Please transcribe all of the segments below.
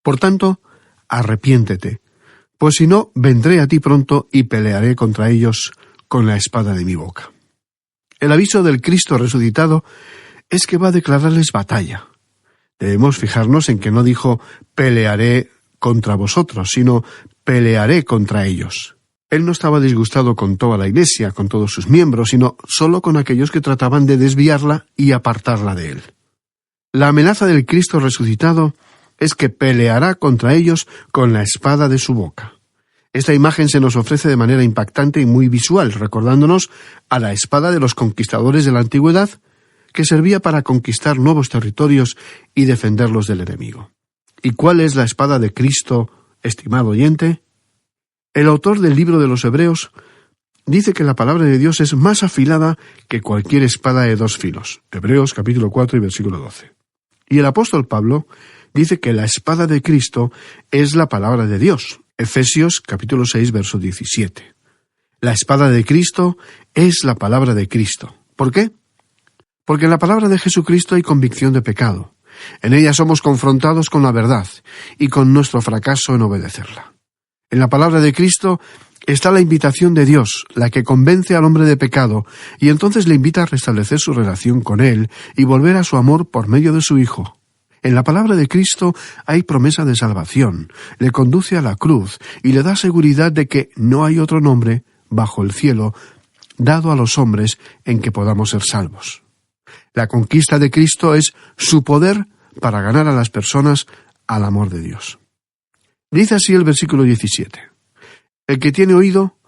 Por tanto, arrepiéntete, pues si no, vendré a ti pronto y pelearé contra ellos con la espada de mi boca. El aviso del Cristo resucitado es que va a declararles batalla. Debemos fijarnos en que no dijo pelearé contra vosotros, sino pelearé contra ellos. Él no estaba disgustado con toda la Iglesia, con todos sus miembros, sino solo con aquellos que trataban de desviarla y apartarla de él. La amenaza del Cristo resucitado es que peleará contra ellos con la espada de su boca. Esta imagen se nos ofrece de manera impactante y muy visual, recordándonos a la espada de los conquistadores de la antigüedad, que servía para conquistar nuevos territorios y defenderlos del enemigo. ¿Y cuál es la espada de Cristo, estimado oyente? El autor del libro de los Hebreos dice que la palabra de Dios es más afilada que cualquier espada de dos filos. Hebreos capítulo 4 y versículo 12. Y el apóstol Pablo dice que la espada de Cristo es la palabra de Dios. Efesios capítulo 6 verso 17. La espada de Cristo es la palabra de Cristo. ¿Por qué? Porque en la palabra de Jesucristo hay convicción de pecado. En ella somos confrontados con la verdad y con nuestro fracaso en obedecerla. En la palabra de Cristo está la invitación de Dios, la que convence al hombre de pecado, y entonces le invita a restablecer su relación con Él y volver a su amor por medio de su Hijo. En la palabra de Cristo hay promesa de salvación, le conduce a la cruz y le da seguridad de que no hay otro nombre bajo el cielo dado a los hombres en que podamos ser salvos. La conquista de Cristo es su poder para ganar a las personas al amor de Dios. Dice así el versículo 17. El que tiene oído,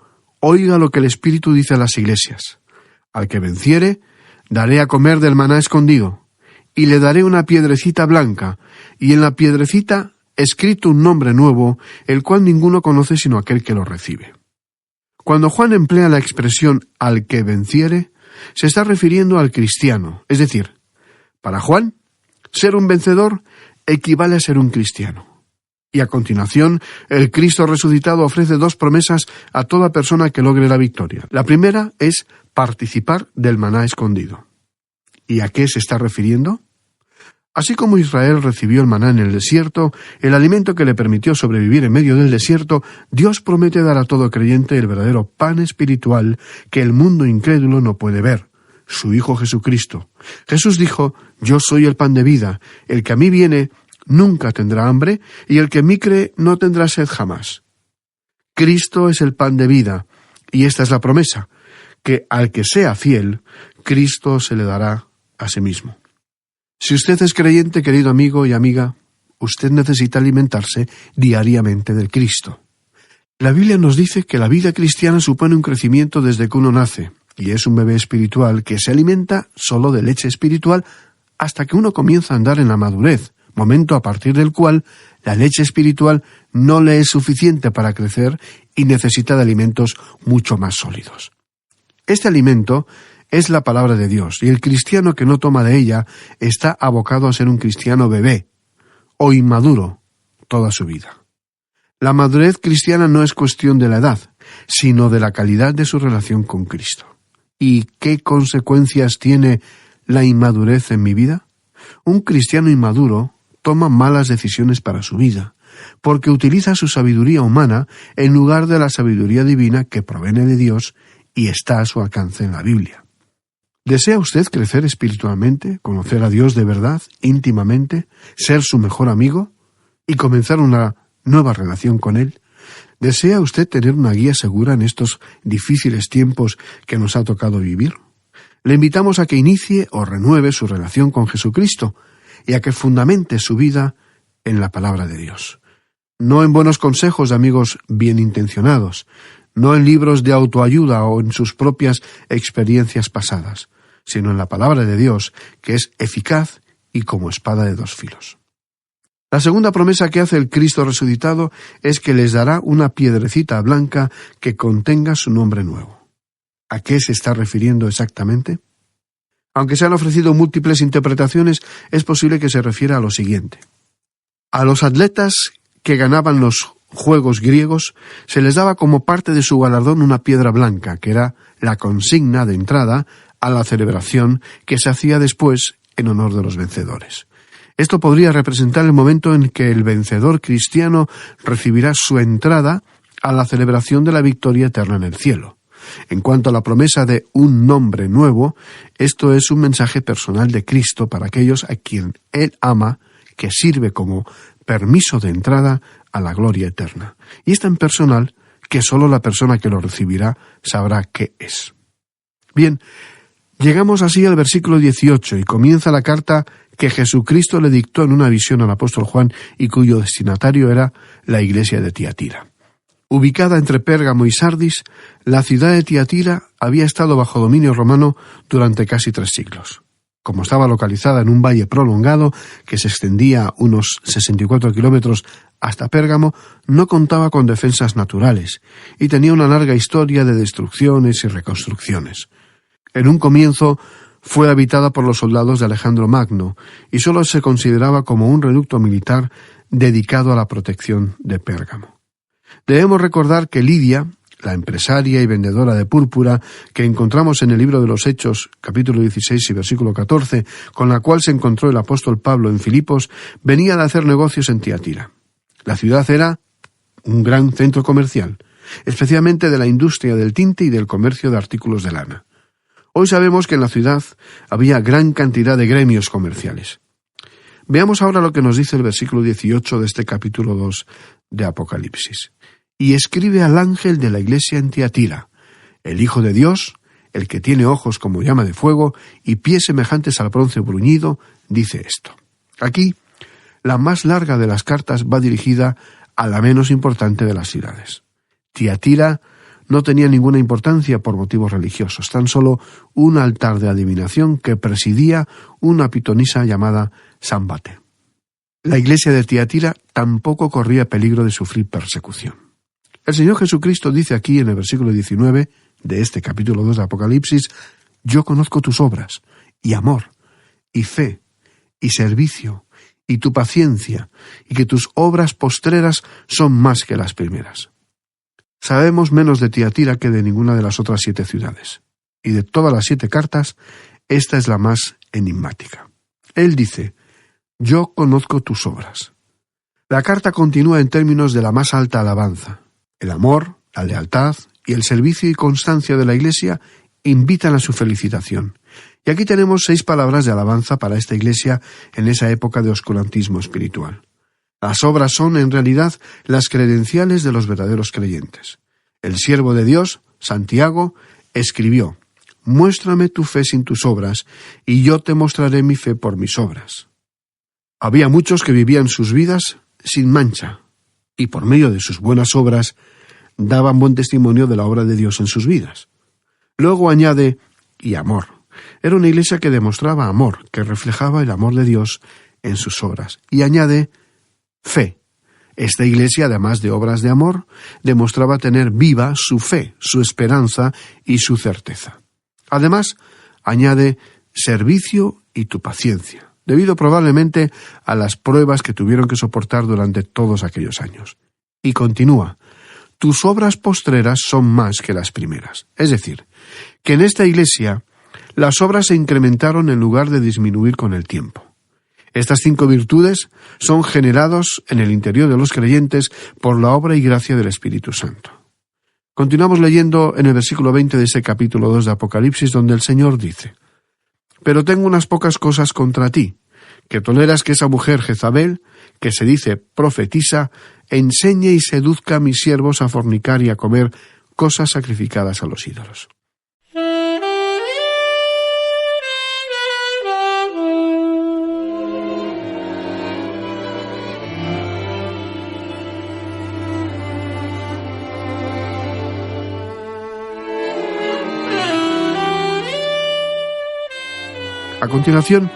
oiga lo que el Espíritu dice a las iglesias. Al que venciere, daré a comer del maná escondido, y le daré una piedrecita blanca, y en la piedrecita escrito un nombre nuevo, el cual ninguno conoce sino aquel que lo recibe. Cuando Juan emplea la expresión al que venciere, se está refiriendo al cristiano, es decir, para Juan, ser un vencedor equivale a ser un cristiano. Y a continuación, el Cristo resucitado ofrece dos promesas a toda persona que logre la victoria. La primera es participar del maná escondido. ¿Y a qué se está refiriendo? Así como Israel recibió el maná en el desierto, el alimento que le permitió sobrevivir en medio del desierto, Dios promete dar a todo creyente el verdadero pan espiritual que el mundo incrédulo no puede ver, su Hijo Jesucristo. Jesús dijo, yo soy el pan de vida, el que a mí viene nunca tendrá hambre, y el que en mí cree no tendrá sed jamás. Cristo es el pan de vida, y esta es la promesa, que al que sea fiel, Cristo se le dará a sí mismo. Si usted es creyente, querido amigo y amiga, usted necesita alimentarse diariamente del Cristo. La Biblia nos dice que la vida cristiana supone un crecimiento desde que uno nace, y es un bebé espiritual que se alimenta solo de leche espiritual hasta que uno comienza a andar en la madurez, momento a partir del cual la leche espiritual no le es suficiente para crecer y necesita de alimentos mucho más sólidos. Este alimento es la palabra de Dios, y el cristiano que no toma de ella está abocado a ser un cristiano bebé o inmaduro toda su vida. La madurez cristiana no es cuestión de la edad, sino de la calidad de su relación con Cristo. ¿Y qué consecuencias tiene la inmadurez en mi vida? Un cristiano inmaduro toma malas decisiones para su vida, porque utiliza su sabiduría humana en lugar de la sabiduría divina que proviene de Dios y está a su alcance en la Biblia. ¿Desea usted crecer espiritualmente, conocer a Dios de verdad, íntimamente, ser su mejor amigo y comenzar una nueva relación con Él? ¿Desea usted tener una guía segura en estos difíciles tiempos que nos ha tocado vivir? Le invitamos a que inicie o renueve su relación con Jesucristo y a que fundamente su vida en la palabra de Dios. No en buenos consejos de amigos bien intencionados, no en libros de autoayuda o en sus propias experiencias pasadas, sino en la palabra de Dios, que es eficaz y como espada de dos filos. La segunda promesa que hace el Cristo resucitado es que les dará una piedrecita blanca que contenga su nombre nuevo. ¿A qué se está refiriendo exactamente? Aunque se han ofrecido múltiples interpretaciones, es posible que se refiera a lo siguiente. A los atletas que ganaban los Juegos griegos se les daba como parte de su galardón una piedra blanca, que era la consigna de entrada a la celebración que se hacía después en honor de los vencedores. Esto podría representar el momento en que el vencedor cristiano recibirá su entrada a la celebración de la victoria eterna en el cielo. En cuanto a la promesa de un nombre nuevo, esto es un mensaje personal de Cristo para aquellos a quien Él ama, que sirve como permiso de entrada a la gloria eterna. Y es tan personal que solo la persona que lo recibirá sabrá qué es. Bien, llegamos así al versículo 18 y comienza la carta que Jesucristo le dictó en una visión al apóstol Juan y cuyo destinatario era la iglesia de Tiatira. Ubicada entre Pérgamo y Sardis, la ciudad de Tiatira había estado bajo dominio romano durante casi 3 siglos. Como estaba localizada en un valle prolongado que se extendía unos 64 kilómetros hasta Pérgamo, no contaba con defensas naturales y tenía una larga historia de destrucciones y reconstrucciones. En un comienzo fue habitada por los soldados de Alejandro Magno y solo se consideraba como un reducto militar dedicado a la protección de Pérgamo. Debemos recordar que Lidia, la empresaria y vendedora de púrpura que encontramos en el libro de los Hechos, capítulo 16 y versículo 14, con la cual se encontró el apóstol Pablo en Filipos, venía de hacer negocios en Tiatira. La ciudad era un gran centro comercial, especialmente de la industria del tinte y del comercio de artículos de lana. Hoy sabemos que en la ciudad había gran cantidad de gremios comerciales. Veamos ahora lo que nos dice el versículo 18 de este capítulo 2 de Apocalipsis. Y escribe al ángel de la iglesia en Tiatira, el Hijo de Dios, el que tiene ojos como llama de fuego y pies semejantes al bronce bruñido, dice esto. Aquí, la más larga de las cartas va dirigida a la menos importante de las ciudades. Tiatira no tenía ninguna importancia por motivos religiosos, tan solo un altar de adivinación que presidía una pitonisa llamada Sámbate. La iglesia de Tiatira tampoco corría peligro de sufrir persecución. El Señor Jesucristo dice aquí en el versículo 19 de este capítulo 2 de Apocalipsis: yo conozco tus obras, y amor, y fe, y servicio, y tu paciencia, y que tus obras postreras son más que las primeras. Sabemos menos de Tiatira que de ninguna de las otras 7 ciudades. Y de todas las 7 cartas, esta es la más enigmática. Él dice: yo conozco tus obras. La carta continúa en términos de la más alta alabanza. El amor, la lealtad y el servicio y constancia de la Iglesia invitan a su felicitación. Y aquí tenemos 6 palabras de alabanza para esta Iglesia en esa época de oscurantismo espiritual. Las obras son, en realidad, las credenciales de los verdaderos creyentes. El siervo de Dios, Santiago, escribió: muéstrame tu fe sin tus obras, y yo te mostraré mi fe por mis obras. Había muchos que vivían sus vidas sin mancha, y por medio de sus buenas obras daban buen testimonio de la obra de Dios en sus vidas. Luego añade: y amor. Era una iglesia que demostraba amor, que reflejaba el amor de Dios en sus obras. Y añade: fe. Esta iglesia, además de obras de amor, demostraba tener viva su fe, su esperanza y su certeza. Además, añade servicio y tu paciencia, debido probablemente a las pruebas que tuvieron que soportar durante todos aquellos años. Y continúa: tus obras postreras son más que las primeras. Es decir, que en esta iglesia las obras se incrementaron en lugar de disminuir con el tiempo. Estas 5 virtudes son generados en el interior de los creyentes por la obra y gracia del Espíritu Santo. Continuamos leyendo en el versículo 20 de ese capítulo 2 de Apocalipsis, donde el Señor dice: pero tengo unas pocas cosas contra ti, que toleras que esa mujer Jezabel, que se dice profetisa, enseñe y seduzca a mis siervos a fornicar y a comer cosas sacrificadas a los ídolos. A continuación,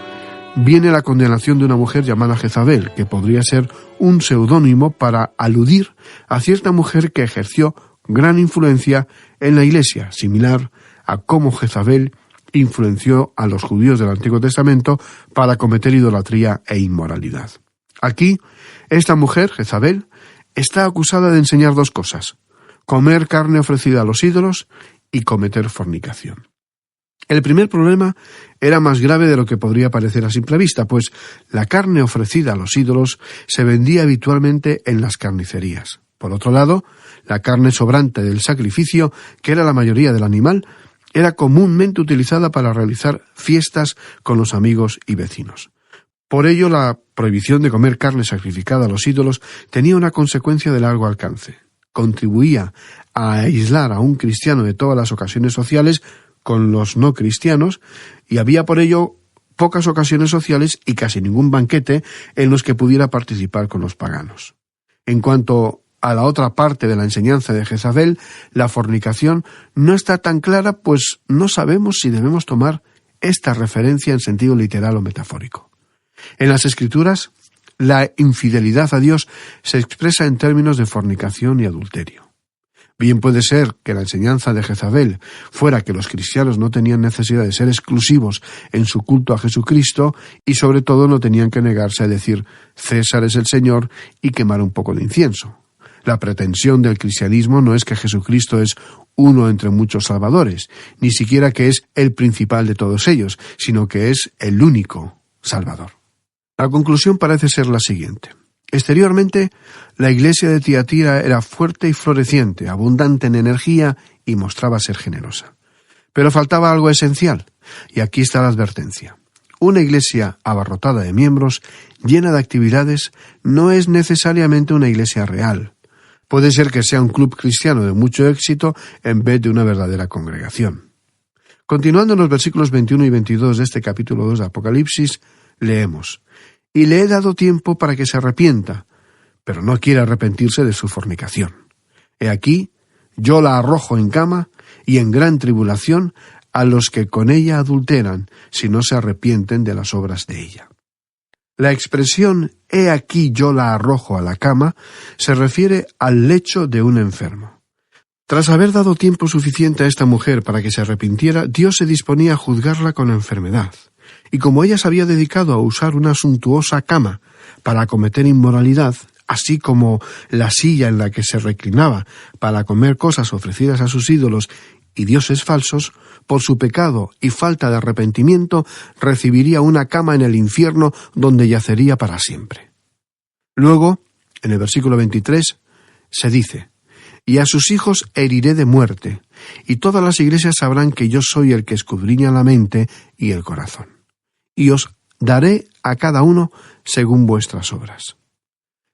viene la condenación de una mujer llamada Jezabel, que podría ser un seudónimo para aludir a cierta mujer que ejerció gran influencia en la Iglesia, similar a cómo Jezabel influenció a los judíos del Antiguo Testamento para cometer idolatría e inmoralidad. Aquí, esta mujer, Jezabel, está acusada de enseñar 2 cosas: comer carne ofrecida a los ídolos y cometer fornicación. El primer problema era más grave de lo que podría parecer a simple vista, pues la carne ofrecida a los ídolos se vendía habitualmente en las carnicerías. Por otro lado, la carne sobrante del sacrificio, que era la mayoría del animal, era comúnmente utilizada para realizar fiestas con los amigos y vecinos. Por ello, la prohibición de comer carne sacrificada a los ídolos tenía una consecuencia de largo alcance. Contribuía a aislar a un cristiano de todas las ocasiones sociales con los no cristianos, y había por ello pocas ocasiones sociales y casi ningún banquete en los que pudiera participar con los paganos. En cuanto a la otra parte de la enseñanza de Jezabel, la fornicación no está tan clara, pues no sabemos si debemos tomar esta referencia en sentido literal o metafórico. En las Escrituras, la infidelidad a Dios se expresa en términos de fornicación y adulterio. Bien puede ser que la enseñanza de Jezabel fuera que los cristianos no tenían necesidad de ser exclusivos en su culto a Jesucristo y sobre todo no tenían que negarse a decir César es el Señor y quemar un poco de incienso. La pretensión del cristianismo no es que Jesucristo es uno entre muchos salvadores, ni siquiera que es el principal de todos ellos, sino que es el único Salvador. La conclusión parece ser la siguiente. Exteriormente, la iglesia de Tiatira era fuerte y floreciente, abundante en energía y mostraba ser generosa. Pero faltaba algo esencial, y aquí está la advertencia. Una iglesia abarrotada de miembros, llena de actividades, no es necesariamente una iglesia real. Puede ser que sea un club cristiano de mucho éxito en vez de una verdadera congregación. Continuando en los versículos 21 y 22 de este capítulo 2 de Apocalipsis, leemos: «Y le he dado tiempo para que se arrepienta, pero no quiere arrepentirse de su fornicación. He aquí, yo la arrojo en cama y en gran tribulación a los que con ella adulteran, si no se arrepienten de las obras de ella». La expresión «he aquí yo la arrojo a la cama» se refiere al lecho de un enfermo. Tras haber dado tiempo suficiente a esta mujer para que se arrepintiera, Dios se disponía a juzgarla con la enfermedad. Y como ella se había dedicado a usar una suntuosa cama para cometer inmoralidad, así como la silla en la que se reclinaba para comer cosas ofrecidas a sus ídolos y dioses falsos, por su pecado y falta de arrepentimiento, recibiría una cama en el infierno donde yacería para siempre. Luego, en el versículo 23, se dice: «Y a sus hijos heriré de muerte, y todas las iglesias sabrán que yo soy el que escudriña la mente y el corazón. Y os daré a cada uno según vuestras obras».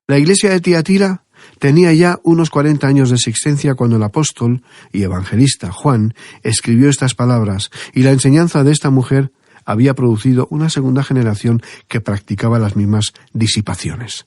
La iglesia de Tiatira tenía ya unos 40 años de existencia cuando el apóstol y evangelista Juan escribió estas palabras, y la enseñanza de esta mujer había producido una segunda generación que practicaba las mismas disipaciones.